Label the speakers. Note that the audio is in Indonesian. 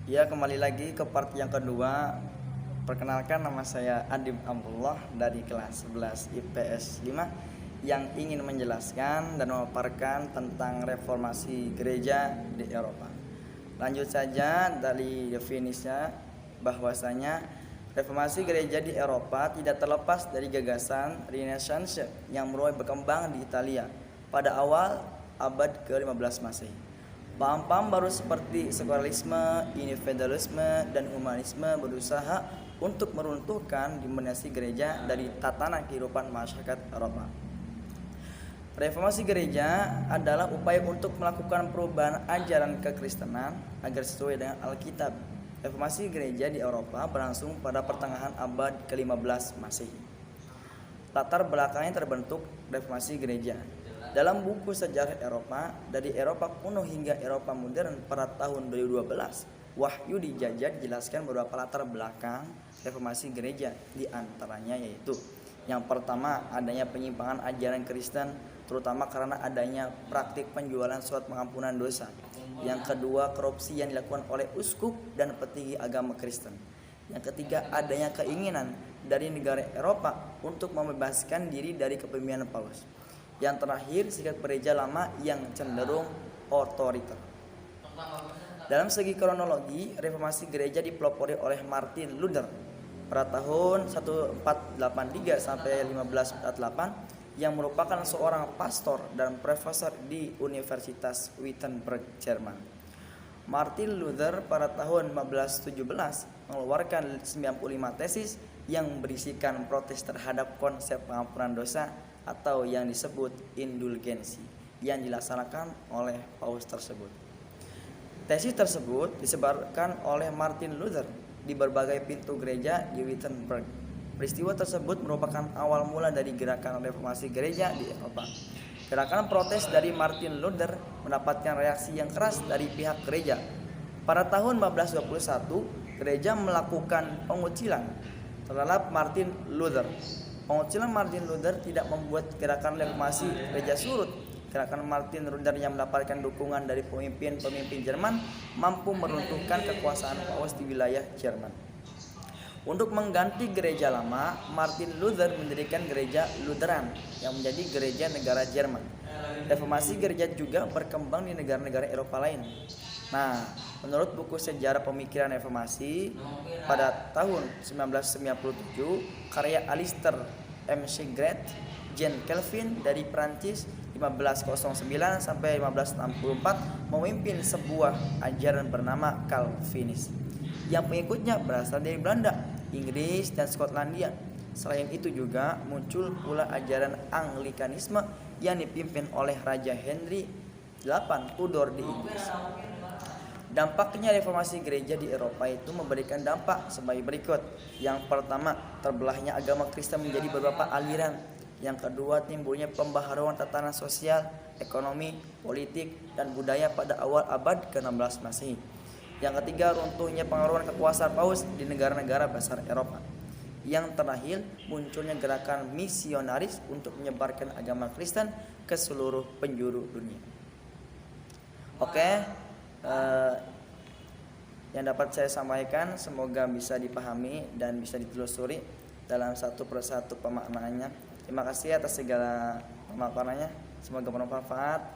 Speaker 1: Ya, kembali lagi ke part yang kedua. Perkenalkan, nama saya Adim Abdullah dari kelas 11 IPS 5 yang ingin menjelaskan dan memaparkan tentang reformasi gereja di Eropa. Lanjut saja dari definisinya, bahwasanya reformasi gereja di Eropa tidak terlepas dari gagasan Renaissance yang mulai berkembang di Italia pada awal abad ke-15 Masehi. Paham-paham baru seperti sekularisme, individualisme, dan humanisme berusaha untuk meruntuhkan dominasi gereja dari tatanan kehidupan masyarakat Eropa. Reformasi gereja adalah upaya untuk melakukan perubahan ajaran kekristenan agar sesuai dengan Alkitab. Reformasi gereja di Eropa berlangsung pada pertengahan abad ke-15 Masehi. Latar belakangnya terbentuk reformasi gereja. Dalam buku sejarah Eropa, dari Eropa kuno hingga Eropa modern pada tahun 2012, Wahyu Dijajah dijelaskan beberapa latar belakang reformasi gereja, di antaranya yaitu: yang pertama, adanya penyimpangan ajaran Kristen, terutama karena adanya praktik penjualan surat pengampunan dosa. Yang kedua, korupsi yang dilakukan oleh uskup dan petinggi agama Kristen. Yang ketiga, adanya keinginan dari negara Eropa untuk membebaskan diri dari kepemimpinan Paus. Yang terakhir, sikap gereja lama yang cenderung otoriter. Dalam segi kronologi, reformasi gereja dipelopori oleh Martin Luther pada tahun 1483 sampai 1548, yang merupakan seorang pastor dan profesor di Universitas Wittenberg, Jerman. Martin Luther pada tahun 1517 mengeluarkan 95 tesis yang berisikan protes terhadap konsep pengampunan dosa atau yang disebut indulgensi yang dilaksanakan oleh Paus tersebut. Tesis tersebut disebarkan oleh Martin Luther di berbagai pintu gereja di Wittenberg. Peristiwa tersebut merupakan awal mula dari gerakan reformasi gereja di Eropa. Gerakan protes dari Martin Luther mendapatkan reaksi yang keras dari pihak gereja. Pada tahun 1521, gereja melakukan pengucilan terhadap Martin Luther. Pengucilan Martin Luther tidak membuat gerakan reformasi gereja surut. Gerakan Martin Luther yang mendapatkan dukungan dari pemimpin-pemimpin Jerman mampu meruntuhkan kekuasaan Paus di wilayah Jerman. Untuk mengganti gereja lama, Martin Luther mendirikan gereja Lutheran yang menjadi gereja negara Jerman. Reformasi gereja juga berkembang di negara-negara Eropa lain. Nah, menurut buku sejarah pemikiran reformasi, pada tahun 1997, karya Alistair McGrath, Jean Calvin dari Prancis 1509 sampai 1564 memimpin sebuah ajaran bernama Calvinis, yang pengikutnya berasal dari Belanda, Inggris, dan Skotlandia. Selain itu juga muncul pula ajaran Anglikanisme yang dipimpin oleh Raja Henry VIII Tudor di Inggris. Dampaknya reformasi gereja di Eropa itu memberikan dampak sebagai berikut. Yang pertama, terbelahnya agama Kristen menjadi beberapa aliran. Yang kedua, timbulnya pembaharuan tatanan sosial, ekonomi, politik, dan budaya pada awal abad ke-16 Masehi. Yang ketiga, runtuhnya pengaruh kekuasaan Paus di negara-negara besar Eropa. Yang terakhir, munculnya gerakan misionaris untuk menyebarkan agama Kristen ke seluruh penjuru dunia. Oke, yang dapat saya sampaikan semoga bisa dipahami dan bisa ditelusuri dalam satu persatu pemaknaannya. Terima kasih atas segala pemaparannya, semoga bermanfaat.